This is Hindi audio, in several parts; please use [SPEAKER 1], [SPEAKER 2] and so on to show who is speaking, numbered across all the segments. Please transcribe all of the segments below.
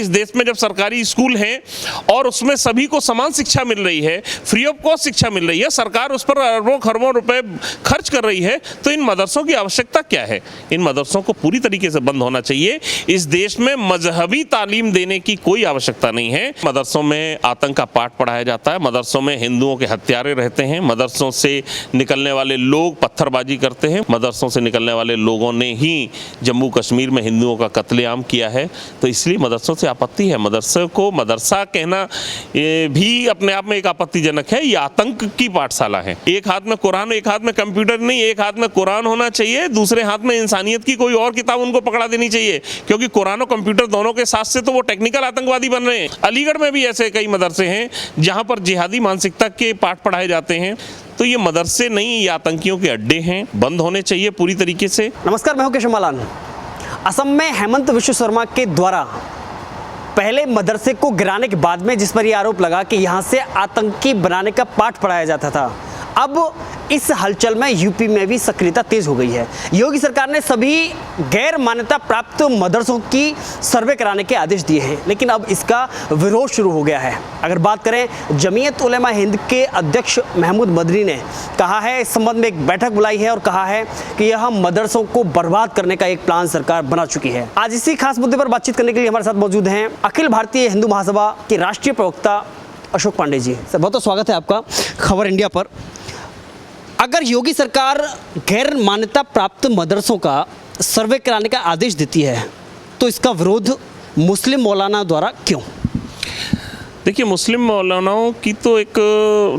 [SPEAKER 1] इस देश में जब सरकारी स्कूल हैं और उसमें सभी को समान शिक्षा मिल रही है, फ्री ऑफ कॉस्ट शिक्षा मिल रही है, सरकार उस पर अरबों खरबों रुपए खर्च कर रही है, तो इन मदरसों की आवश्यकता क्या है? इन मदरसों को पूरी तरीके से बंद होना चाहिए। इस देश में मजहबी तालीम देने की कोई आवश्यकता नहीं है। मदरसों में आतंक का पाठ पढ़ाया जाता है, मदरसों में हिंदुओं के हत्यारे रहते हैं, मदरसों से निकलने वाले लोग पत्थरबाजी करते हैं, मदरसों से निकलने वाले लोगों ने ही जम्मू कश्मीर में हिंदुओं का कत्लेआम किया है। तो इसलिए मदरसों से आपत्ति है। मदरसे को मदरसा कहना भी अपने आप में एक आपत्तिजनक है। ये आतंक की पाठशाला है। एक हाथ में कुरान, एक हाथ में कंप्यूटर नहीं, एक हाथ में कुरान होना चाहिए, दूसरे हाथ में इंसानियत की कोई और किताब उनको पकड़ा देनी चाहिए, क्योंकि कुरान और कंप्यूटर दोनों के साथ से तो वो टेक्निकल आतंकवादी बन रहे हैं। अलीगढ़ में भी ऐसे कई मदरसे हैं जहां पर जिहादी मानसिकता के पाठ पढ़ाए जाते हैं। तो ये मदरसे नहीं, ये आतंकियों के अड्डे हैं, बंद होने चाहिए पूरी तरीके से।
[SPEAKER 2] नमस्कार, मैं हूं केशव मालान। असम में हेमंत विश्व शर्मा के द्वारा पहले मदरसे को गिराने के बाद में जिस पर यह आरोप लगा कि यहां से आतंकी बनाने का पाठ पढ़ाया जाता था, अब इस हलचल में यूपी में भी सक्रियता तेज हो गई है। योगी सरकार ने सभी गैर मान्यता प्राप्त मदरसों की सर्वे कराने के आदेश दिए हैं, लेकिन अब इसका विरोध शुरू हो गया है। अगर बात करें, जमीयत उलेमा हिंद के अध्यक्ष महमूद मदनी ने कहा है, इस संबंध में एक बैठक बुलाई है और कहा है कि यह मदरसों को बर्बाद करने का एक प्लान सरकार बना चुकी है। आज इसी खास मुद्दे पर बातचीत करने के लिए हमारे साथ मौजूद हैं अखिल भारतीय हिंदू महासभा के राष्ट्रीय प्रवक्ता अशोक पांडे जी। सर, बहुत बहुत स्वागत है आपका खबर इंडिया पर। अगर योगी सरकार गैर मान्यता प्राप्त मदरसों का सर्वे कराने का आदेश देती है, तो इसका विरोध मुस्लिम मौलाना द्वारा क्यों?
[SPEAKER 1] देखिए, मुस्लिम मौलानाओं की तो एक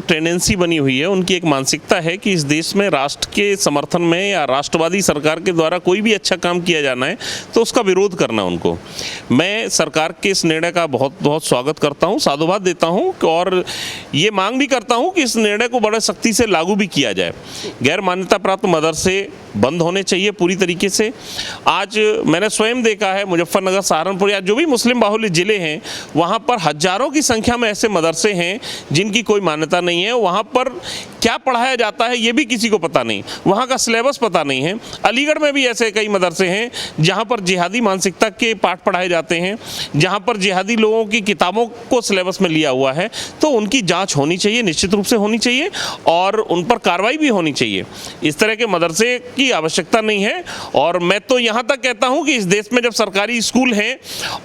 [SPEAKER 1] टेंडेंसी बनी हुई है, उनकी एक मानसिकता है कि इस देश में राष्ट्र के समर्थन में या राष्ट्रवादी सरकार के द्वारा कोई भी अच्छा काम किया जाना है तो उसका विरोध करना उनको। मैं सरकार के इस निर्णय का बहुत बहुत स्वागत करता हूं, साधुवाद देता हूं और ये मांग भी करता हूं कि इस निर्णय को बड़े सख्ती से लागू भी किया जाए। गैर मान्यता प्राप्त मदरसे बंद होने चाहिए पूरी तरीके से। आज मैंने स्वयं देखा है, मुजफ्फरनगर, सहारनपुर या जो भी मुस्लिम बाहुल्य ज़िले हैं, वहाँ पर हजारों की संख्या में ऐसे मदरसे हैं जिनकी कोई मान्यता नहीं है। वहाँ पर क्या पढ़ाया जाता है ये भी किसी को पता नहीं, वहाँ का सिलेबस पता नहीं है। अलीगढ़ में भी ऐसे कई मदरसे हैं जहाँ पर जिहादी मानसिकता के पाठ पढ़ाए जाते हैं, जहाँ पर जिहादी लोगों की किताबों को सिलेबस में लिया हुआ है। तो उनकी जाँच होनी चाहिए, निश्चित रूप से होनी चाहिए, और उन पर कार्रवाई भी होनी चाहिए। इस तरह के मदरसे की आवश्यकता नहीं है। और मैं तो यहाँ तक कहता हूँ कि इस देश में जब सरकारी स्कूल हैं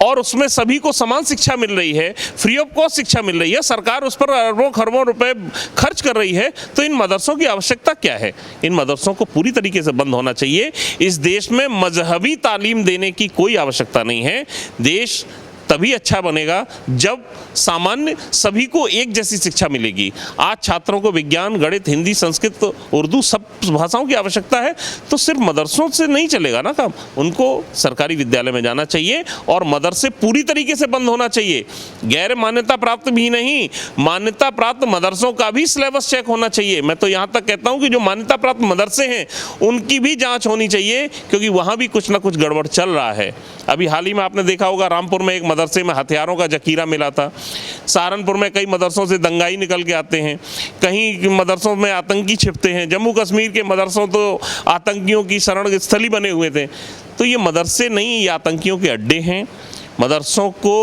[SPEAKER 1] और उसमें सभी को समान शिक्षा मिल रही है, फ्री ऑफ कॉस्ट शिक्षा मिल रही है, सरकार उस पर अरबों खरबों रुपए खर्च कर रही है, तो इन मदरसों की आवश्यकता क्या है? इन मदरसों को पूरी तरीके से बंद होना चाहिए। इस देश में मजहबी तालीम देने की कोई आवश्यकता नहीं है। देश तभी अच्छा बनेगा जब सामान्य सभी को एक जैसी शिक्षा मिलेगी। आज छात्रों को विज्ञान, गणित, हिंदी, संस्कृत, उर्दू सब भाषाओं की आवश्यकता है, तो सिर्फ मदरसों से नहीं चलेगा ना काम। उनको सरकारी विद्यालय में जाना चाहिए और मदरसे पूरी तरीके से बंद होना चाहिए। गैर मान्यता प्राप्त भी नहीं, मान्यता प्राप्त मदरसों का भी सिलेबस चेक होना चाहिए। मैं तो यहाँ तक कहता हूँ कि जो मान्यता प्राप्त मदरसे हैं उनकी भी जाँच होनी चाहिए, क्योंकि वहाँ भी कुछ ना कुछ गड़बड़ चल रहा है। अभी हाल ही में आपने देखा होगा, रामपुर में एक मदरसे में हथियारों का जखीरा मिला था। सहारनपुर में कई मदरसों से दंगाई निकल के आते हैं, कहीं मदरसों में आतंकी छिपते हैं। जम्मू कश्मीर के मदरसों तो आतंकियों की शरण स्थली बने हुए थे। तो ये मदरसे नहीं, ये आतंकियों के अड्डे हैं। मदरसों को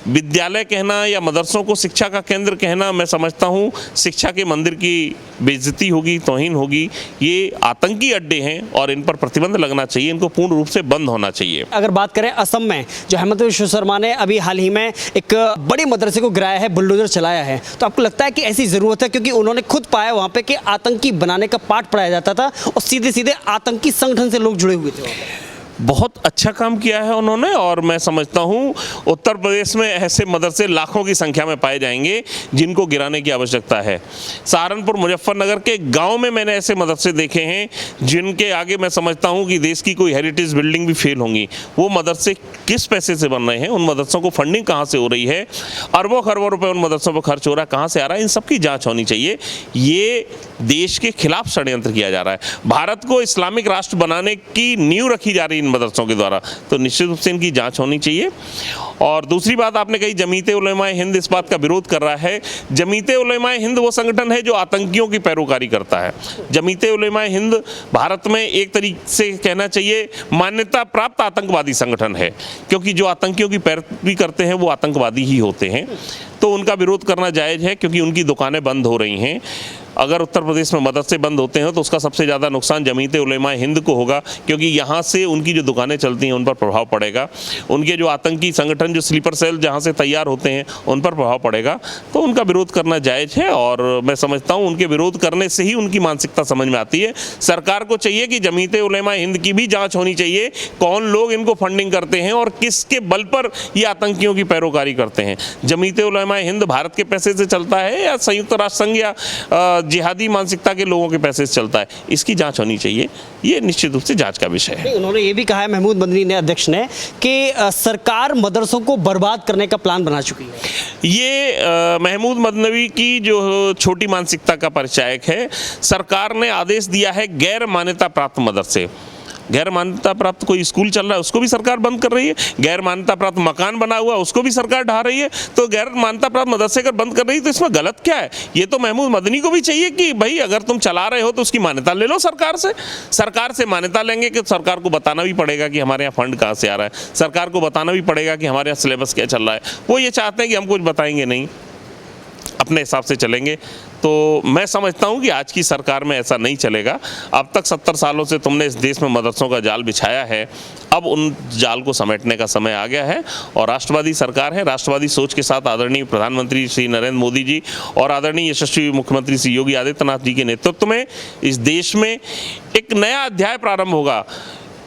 [SPEAKER 1] विद्यालय कहना या मदरसों को शिक्षा का केंद्र कहना, मैं समझता हूँ शिक्षा के मंदिर की बेइज्जती होगी, तौहीन होगी। ये आतंकी अड्डे हैं और इन पर प्रतिबंध लगना चाहिए, इनको पूर्ण रूप से बंद होना चाहिए।
[SPEAKER 2] अगर बात करें असम में, जो हेमंत विश्व शर्मा ने अभी हाल ही में एक बड़ी मदरसे को गिराया है, बुलडोजर चलाया है, तो आपको लगता है कि ऐसी ज़रूरत है? क्योंकि उन्होंने खुद पाया वहाँ पे कि आतंकी बनाने का पाठ पढ़ाया जाता था और सीधे सीधे आतंकी संगठन से लोग जुड़े हुए थे वहाँ पे।
[SPEAKER 1] बहुत अच्छा काम किया है उन्होंने, और मैं समझता हूँ उत्तर प्रदेश में ऐसे मदरसे लाखों की संख्या में पाए जाएंगे जिनको गिराने की आवश्यकता है। सहारनपुर, मुजफ्फरनगर के गांव में मैंने ऐसे मदरसे देखे हैं जिनके आगे मैं समझता हूँ कि देश की कोई हेरिटेज बिल्डिंग भी फेल होंगी। वो मदरसे किस पैसे से बन रहे हैं, उन मदरसों को फंडिंग कहाँ से हो रही है, अरबों खरबों रुपये उन मदरसों पर खर्च हो रहा है, कहाँ से आ रहा है, इन सब की जाँच होनी चाहिए। ये देश के खिलाफ षड्यंत्र किया जा रहा है। भारत को इस्लामिक राष्ट्र बनाने की नींव रखी जा रही है मदरसों के द्वारा, तो निश्चित रूप से इनकी जांच होनी चाहिए। और दूसरी बात आपने कही, जमीयत उलमाए हिंद इस बात का विरोध कर रहा है। जमीयत उलमाए हिंद वो संगठन है जो आतंकियों की पैरोकारी करता है। जमीयत उलमाए हिंद भारत में एक तरीके से कहना चाहिए मान्यता प्राप्त आतंकवादी संगठन है, क्योंकि जो आतंकियों की पैरवी करते हैं वो आतंकवादी ही होते हैं। तो उनका विरोध करना जायज़ है, क्योंकि उनकी दुकानें बंद हो रही हैं। अगर उत्तर प्रदेश में मदरसे बंद होते हैं तो उसका सबसे ज़्यादा नुकसान जमीयत उलमाए हिंद को होगा, क्योंकि यहाँ से उनकी जो दुकानें चलती हैं उन पर प्रभाव पड़ेगा। उनके जो आतंकी संगठन, जो स्लीपर सेल जहाँ से तैयार होते हैं, उन पर प्रभाव पड़ेगा। तो उनका विरोध करना जायज़ है, और मैं समझता हूँ उनके विरोध करने से ही उनकी मानसिकता समझ में आती है। सरकार को चाहिए कि जमीयत उलमाए हिंद की भी जाँच होनी चाहिए, कौन लोग इनको फंडिंग करते हैं और किसके बल पर ये आतंकियों की पैरोकारी करते हैं। जमीयत उलमाए हिंद भारत के पैसे से चलता है या संयुक्त राष्ट्र संघ या जिहादी मानसिकता के लोगों के पैसे से चलता है, इसकी जांच होनी चाहिए। ये निश्चित रूप से जांच का विषय है।
[SPEAKER 2] उन्होंने ये भी कहा है, महमूद मदनी ने, अध्यक्ष ने, कि सरकार मदरसों को बर्बाद करने का प्लान बना चुकी है।
[SPEAKER 1] ये महमूद मदनवी की जो छोटी मानसिकता का परिचायक है। सरकार ने आदेश दिया है गैर मान्यता प्राप्त मदरसे, गैर मान्यता प्राप्त कोई स्कूल चल रहा है उसको भी सरकार बंद कर रही है, गैर मान्यता प्राप्त मकान बना हुआ उसको भी सरकार ढा रही है। तो गैर मान्यता प्राप्त मदरसे अगर बंद कर रही है तो इसमें गलत क्या है? ये तो महमूद मदनी को भी चाहिए कि भाई अगर तुम चला रहे हो तो उसकी मान्यता ले लो सरकार से। सरकार से मान्यता लेंगे कि सरकार को बताना भी पड़ेगा कि हमारे यहाँ फंड कहाँ से आ रहा है, सरकार को बताना भी पड़ेगा कि हमारे यहाँ सिलेबस क्या चल रहा है। वो ये चाहते हैं कि हम कुछ बताएंगे नहीं, अपने हिसाब से चलेंगे। तो मैं समझता हूं कि आज की सरकार में ऐसा नहीं चलेगा। अब तक 70 सालों से तुमने इस देश में मदरसों का जाल बिछाया है, अब उन जाल को समेटने का समय आ गया है। और राष्ट्रवादी सरकार है, राष्ट्रवादी सोच के साथ आदरणीय प्रधानमंत्री श्री नरेंद्र मोदी जी और आदरणीय यशस्वी मुख्यमंत्री श्री योगी आदित्यनाथ जी के नेतृत्व में इस देश में एक नया अध्याय प्रारंभ होगा।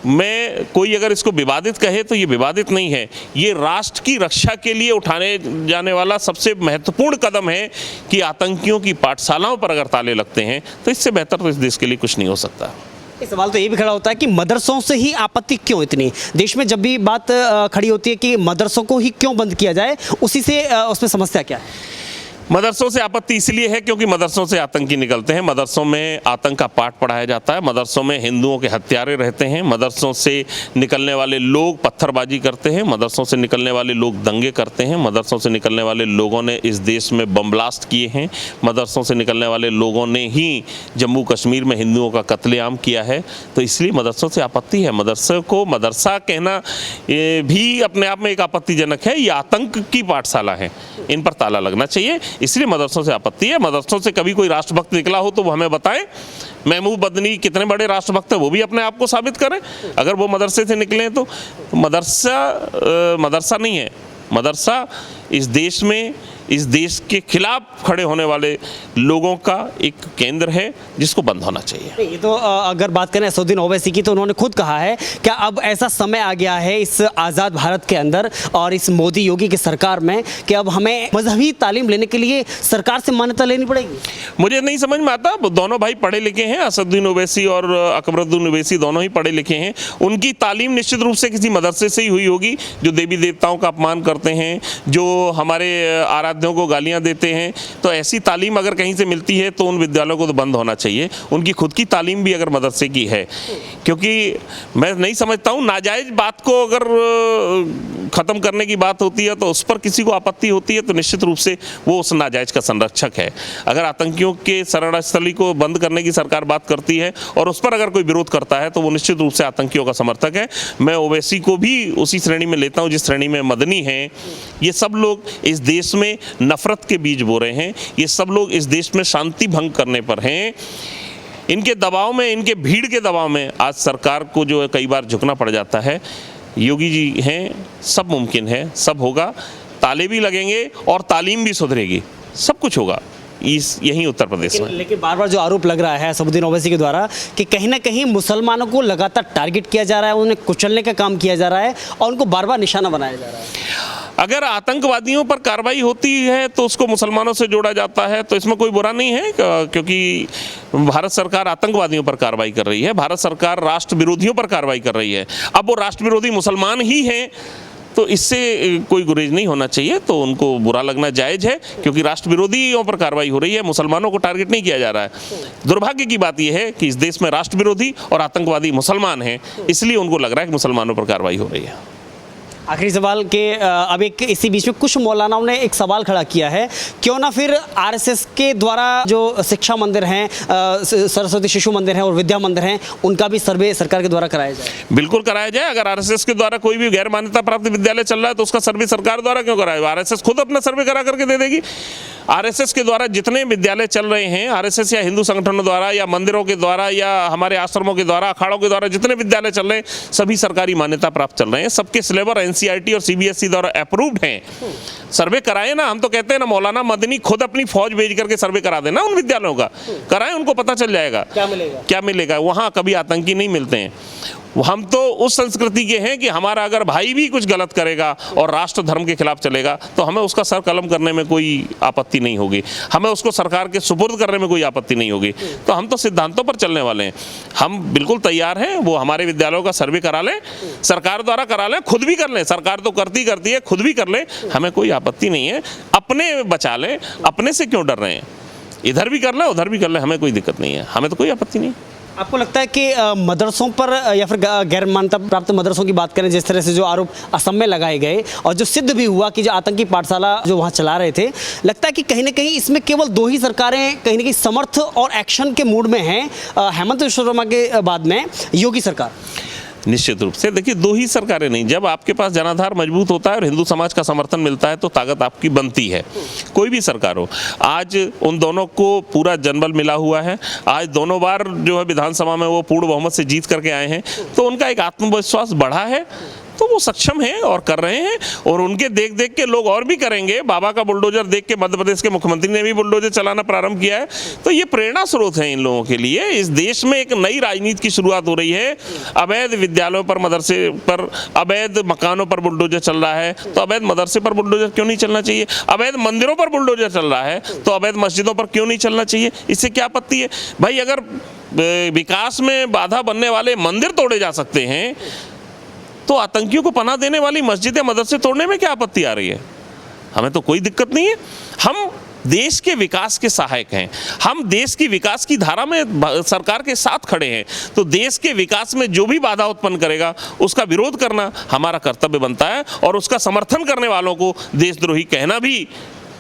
[SPEAKER 1] मैं कोई अगर इसको विवादित कहे तो ये विवादित नहीं है, ये राष्ट्र की रक्षा के लिए उठाने जाने वाला सबसे महत्वपूर्ण कदम है कि आतंकियों की पाठशालाओं पर अगर ताले लगते हैं तो इससे बेहतर तो इस देश के लिए कुछ नहीं हो सकता।
[SPEAKER 2] एक सवाल तो ये भी खड़ा होता है कि मदरसों से ही आपत्ति क्यों इतनी? देश में जब भी बात खड़ी होती है कि मदरसों को ही क्यों बंद किया जाए, उसी से उसमें समस्या क्या है?
[SPEAKER 1] मदरसों से आपत्ति इसलिए है क्योंकि मदरसों से आतंकी निकलते हैं, मदरसों में आतंक का पाठ पढ़ाया जाता है, मदरसों में हिंदुओं के हत्यारे रहते हैं, मदरसों से निकलने वाले लोग पत्थरबाजी करते हैं, मदरसों से निकलने वाले लोग दंगे करते हैं, मदरसों से निकलने वाले लोगों ने इस देश में बम ब्लास्ट किए हैं, मदरसों से निकलने वाले लोगों ने ही जम्मू कश्मीर में हिंदुओं का कत्लेआम किया है। तो इसलिए मदरसों से आपत्ति है। मदरसे को मदरसा कहना भी अपने आप में एक आपत्तिजनक है। ये आतंक की पाठशाला है, इन पर ताला लगना चाहिए, इसलिए मदरसों से आपत्ति है। मदरसों से कभी कोई राष्ट्रभक्त निकला हो तो वो हमें बताएं। महमूद मदनी कितने बड़े राष्ट्रभक्त हैं वो भी अपने आप को साबित करें। अगर वो मदरसे से निकले तो मदरसा नहीं है, मदरसा इस देश में इस देश के खिलाफ खड़े होने वाले लोगों का एक केंद्र है जिसको बंद होना चाहिए।
[SPEAKER 2] ये तो अगर बात करें असदुद्दीन ओवैसी की तो उन्होंने खुद कहा है कि अब ऐसा समय आ गया है इस आज़ाद भारत के अंदर और इस मोदी योगी की सरकार में कि अब हमें मजहबी तालीम लेने के लिए सरकार से मान्यता लेनी पड़ेगी।
[SPEAKER 1] मुझे नहीं समझ में आता, दोनों भाई पढ़े लिखे हैं, असदुद्दीन ओवैसी और अकबरुद्दीन ओवैसी दोनों ही पढ़े लिखे हैं। उनकी तालीम निश्चित रूप से किसी मदरसे से ही हुई होगी जो देवी देवताओं का अपमान करते हैं, जो हमारे आराध्यों को गालियां देते हैं। तो ऐसी तालीम अगर कहीं से मिलती है तो उन विद्यालयों को तो बंद होना चाहिए। उनकी खुद की तालीम भी अगर मदरसे की है, क्योंकि मैं नहीं समझता हूँ नाजायज़ बात को अगर ख़त्म करने की बात होती है तो उस पर किसी को आपत्ति होती है तो निश्चित रूप से वो उस नाजायज़ का संरक्षक है। अगर आतंकियों के शरणस्थली को बंद करने की सरकार बात करती है और उस पर अगर कोई विरोध करता है तो वो निश्चित रूप से आतंकियों का समर्थक है। मैं ओवैसी को भी उसी श्रेणी में लेता हूँ जिस श्रेणी में मदनी हैं। ये सब लोग इस देश में नफरत के बीज बो रहे हैं, ये सब लोग इस देश में शांति भंग करने पर हैं। इनके दबाव में, इनके भीड़ के दबाव में आज सरकार को जो है कई बार झुकना पड़ जाता है। योगी जी हैं, सब मुमकिन है, सब होगा, ताले भी लगेंगे और तालीम भी सुधरेगी, सब कुछ होगा यहीं उत्तर प्रदेश में।
[SPEAKER 2] लेकिन बार बार जो आरोप लग रहा है असदुद्दीन ओवैसी के द्वारा कि कहीं ना कहीं मुसलमानों को लगातार टारगेट किया जा रहा है, उन्हें कुचलने का काम किया जा रहा है और उनको बार बार निशाना बनाया जा रहा है।
[SPEAKER 1] अगर आतंकवादियों पर कार्रवाई होती है तो उसको मुसलमानों से जोड़ा जाता है तो इसमें कोई बुरा नहीं है, क्योंकि भारत सरकार आतंकवादियों पर कार्रवाई कर रही है, भारत सरकार राष्ट्र विरोधियों पर कार्रवाई कर रही है। अब वो राष्ट्र विरोधी मुसलमान ही हैं तो इससे कोई गुरेज नहीं होना चाहिए। तो उनको बुरा लगना जायज़ है, क्योंकि राष्ट्र विरोधियों पर कार्रवाई हो रही है, मुसलमानों को टारगेट नहीं किया जा रहा है। दुर्भाग्य की बात यह है कि इस देश में राष्ट्र विरोधी और आतंकवादी मुसलमान हैं, इसलिए उनको लग रहा है कि मुसलमानों पर कार्रवाई हो रही है।
[SPEAKER 2] आखिरी सवाल के अब एक इसी बीच में कुछ मौलानाओं ने एक सवाल खड़ा किया है, क्यों ना फिर आरएसएस के द्वारा जो शिक्षा मंदिर हैं, सरस्वती शिशु मंदिर हैं और विद्या मंदिर हैं, उनका भी सर्वे सरकार के द्वारा कराया जाए।
[SPEAKER 1] बिल्कुल कराया जाए। अगर आरएसएस के द्वारा कोई भी गैर मान्यता प्राप्त विद्यालय चल रहा है तो उसका सर्वे सरकार द्वारा क्यों कराया? आरएसएस खुद अपना सर्वे करा करके दे देगी। आरएसएस के द्वारा जितने विद्यालय चल रहे हैं, आरएसएस या हिंदू संगठनों द्वारा या मंदिरों के द्वारा या हमारे आश्रमों के द्वारा, अखाड़ों के द्वारा जितने विद्यालय चल रहे हैं, सभी सरकारी मान्यता प्राप्त चल रहे हैं। सबके सिलेबस एनसीईआरटी और सीबीएसई द्वारा अप्रूव्ड हैं। सर्वे कराए ना, हम तो कहते हैं ना, मौलाना मदनी खुद अपनी फौज भेज करके सर्वे करा देना उन विद्यालयों का, कराएं, उनको पता चल जाएगा क्या मिलेगा। वहाँ कभी आतंकी नहीं मिलते हैं। हम तो उस संस्कृति के हैं कि हमारा अगर भाई भी कुछ गलत करेगा और राष्ट्र धर्म के खिलाफ चलेगा तो हमें उसका सर कलम करने में कोई आपत्ति नहीं होगी, हमें उसको सरकार के सुपुर्द करने में कोई आपत्ति नहीं होगी। तो हम तो सिद्धांतों पर चलने वाले हैं। हम बिल्कुल तैयार हैं, वो हमारे विद्यालयों का सर्वे करा लें, सरकार द्वारा करा लें, खुद भी कर लें। सरकार तो करती है, खुद भी कर लें, हमें कोई आपत्ति नहीं है। अपने बचा लें, अपने से क्यों डर रहे हैं? इधर भी कर लें, उधर भी कर लें, हमें कोई दिक्कत नहीं है, हमें तो कोई आपत्ति नहीं।
[SPEAKER 2] आपको लगता है कि मदरसों पर या फिर गैर मान्यता प्राप्त मदरसों की बात करें, जिस तरह से जो आरोप असम में लगाए गए और जो सिद्ध भी हुआ कि जो आतंकी पाठशाला जो वहाँ चला रहे थे, लगता है कि कहीं ना कहीं इसमें केवल दो ही सरकारें कहीं ना कहीं समर्थ और एक्शन के मूड में हैं, हेमंत विश्व शर्मा के बाद में योगी सरकार?
[SPEAKER 1] निश्चित रूप से देखिए, दो ही सरकारें नहीं, जब आपके पास जनाधार मजबूत होता है और हिंदू समाज का समर्थन मिलता है तो ताकत आपकी बनती है। कोई भी सरकार हो, आज उन दोनों को पूरा जनबल मिला हुआ है। आज दोनों बार जो है विधानसभा में वो पूर्ण बहुमत से जीत करके आए हैं, तो उनका एक आत्मविश्वास बढ़ा है, तो वो सक्षम हैं और कर रहे हैं। और उनके देख देख के लोग और भी करेंगे। बाबा का बुलडोजर देख के मध्य प्रदेश के मुख्यमंत्री ने भी बुलडोजर चलाना प्रारंभ किया है। तो ये प्रेरणा स्रोत है इन लोगों के लिए। इस देश में एक नई राजनीति की शुरुआत हो रही है। अवैध विद्यालयों पर, मदरसे पर, अवैध मकानों पर बुलडोजर चल रहा है, तो अवैध मदरसे पर बुलडोजर क्यों नहीं चलना चाहिए? अवैध मंदिरों पर बुलडोजर चल रहा है, तो अवैध मस्जिदों पर क्यों नहीं चलना चाहिए? इससे क्या आपत्ति है भाई? अगर विकास में बाधा बनने वाले मंदिर तोड़े जा सकते हैं तो आतंकियों को पनाह देने वाली मस्जिदें, मदरसे तोड़ने में क्या आपत्ति आ रही है? हमें तो कोई दिक्कत नहीं है। हम देश के विकास के सहायक हैं, हम देश की विकास की धारा में सरकार के साथ खड़े हैं। तो देश के विकास में जो भी बाधा उत्पन्न करेगा उसका विरोध करना हमारा कर्तव्य बनता है, और उसका समर्थन करने वालों को देशद्रोही कहना भी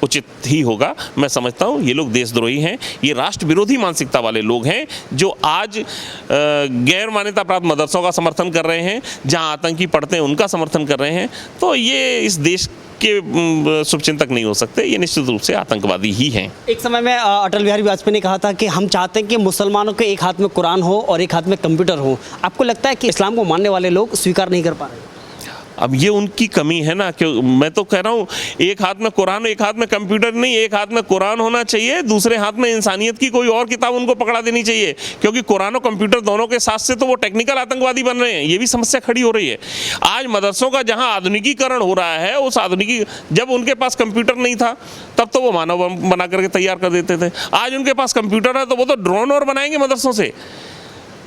[SPEAKER 1] उचित ही होगा। मैं समझता हूँ ये लोग देशद्रोही हैं, ये राष्ट्र विरोधी मानसिकता वाले लोग हैं जो आज गैर मान्यता प्राप्त मदरसों का समर्थन कर रहे हैं, जहाँ आतंकी पढ़ते हैं उनका समर्थन कर रहे हैं। तो ये इस देश के शुभचिंतक नहीं हो सकते, ये निश्चित रूप से आतंकवादी ही हैं। एक
[SPEAKER 2] समय में अटल बिहारी वाजपेयी ने कहा था कि हम चाहते हैं कि मुसलमानों के एक हाथ में कुरान हो और एक हाथ में कंप्यूटर हो। आपको लगता है कि इस्लाम को मानने वाले लोग स्वीकार नहीं कर पा रहे?
[SPEAKER 1] अब ये उनकी कमी है ना, कि मैं तो कह रहा हूँ एक हाथ में कुरान, एक हाथ में कंप्यूटर नहीं, एक हाथ में कुरान होना चाहिए, दूसरे हाथ में इंसानियत की कोई और किताब उनको पकड़ा देनी चाहिए। क्योंकि कुरान और कंप्यूटर दोनों के साथ से तो वो टेक्निकल आतंकवादी बन रहे हैं, ये भी समस्या खड़ी हो रही है। आज मदरसों का जहाँ आधुनिकीकरण हो रहा है, उस जब उनके पास कंप्यूटर नहीं था तब तो वो मानव बम बना करके तैयार कर देते थे। आज उनके पास कंप्यूटर है तो वो तो ड्रोन और बनाएंगे मदरसों से।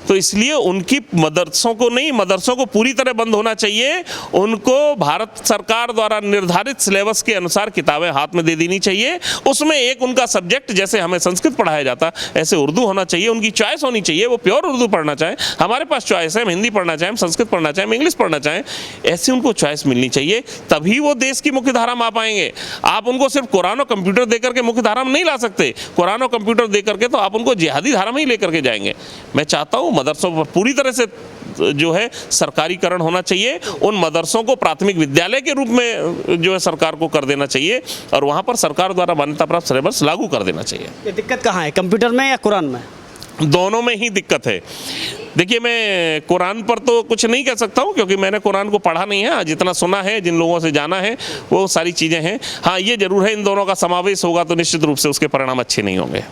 [SPEAKER 1] तो इसलिए उनकी मदरसों को नहीं, मदरसों को पूरी तरह बंद होना चाहिए। उनको भारत सरकार द्वारा निर्धारित सिलेबस के अनुसार किताबें हाथ में दे देनी चाहिए। उसमें एक उनका सब्जेक्ट, जैसे हमें संस्कृत पढ़ाया जाता ऐसे उर्दू होना चाहिए। उनकी चॉइस होनी चाहिए, वो प्योर उर्दू पढ़ना चाहें, हमारे पास चॉइस है, हम हिंदी पढ़ना चाहें, हम संस्कृत पढ़ना चाहें, हम इंग्लिश पढ़ना चाहें, ऐसी उनको चॉइस मिलनी चाहिए। तभी वो देश की मुख्य धारा में आ पाएंगे। आप उनको सिर्फ कुरान और कंप्यूटर दे करके मुख्य धारा में नहीं ला सकते। कुरान और कंप्यूटर दे करके तो आप उनको जिहादी धारा में ही लेकर के जाएंगे। मैं चाहता हूँ मदरसों पर पूरी तरह से जो है सरकारीकरण होना चाहिए। उन मदरसों को प्राथमिक विद्यालय के रूप में जो है सरकार को कर देना चाहिए, और वहाँ पर सरकार द्वारा मान्यता प्राप्त सिलेबस लागू कर देना चाहिए।
[SPEAKER 2] ये दिक्कत कहाँ है, कंप्यूटर में या कुरान में?
[SPEAKER 1] दोनों में ही दिक्कत है। देखिए, मैं कुरान पर तो कुछ नहीं कह सकता हूँ क्योंकि मैंने कुरान को पढ़ा नहीं है। जितना सुना है, जिन लोगों से जाना है, वो सारी चीज़ें हैं। हाँ, ये जरूर है इन दोनों का समावेश होगा तो निश्चित रूप से उसके परिणाम अच्छे नहीं होंगे।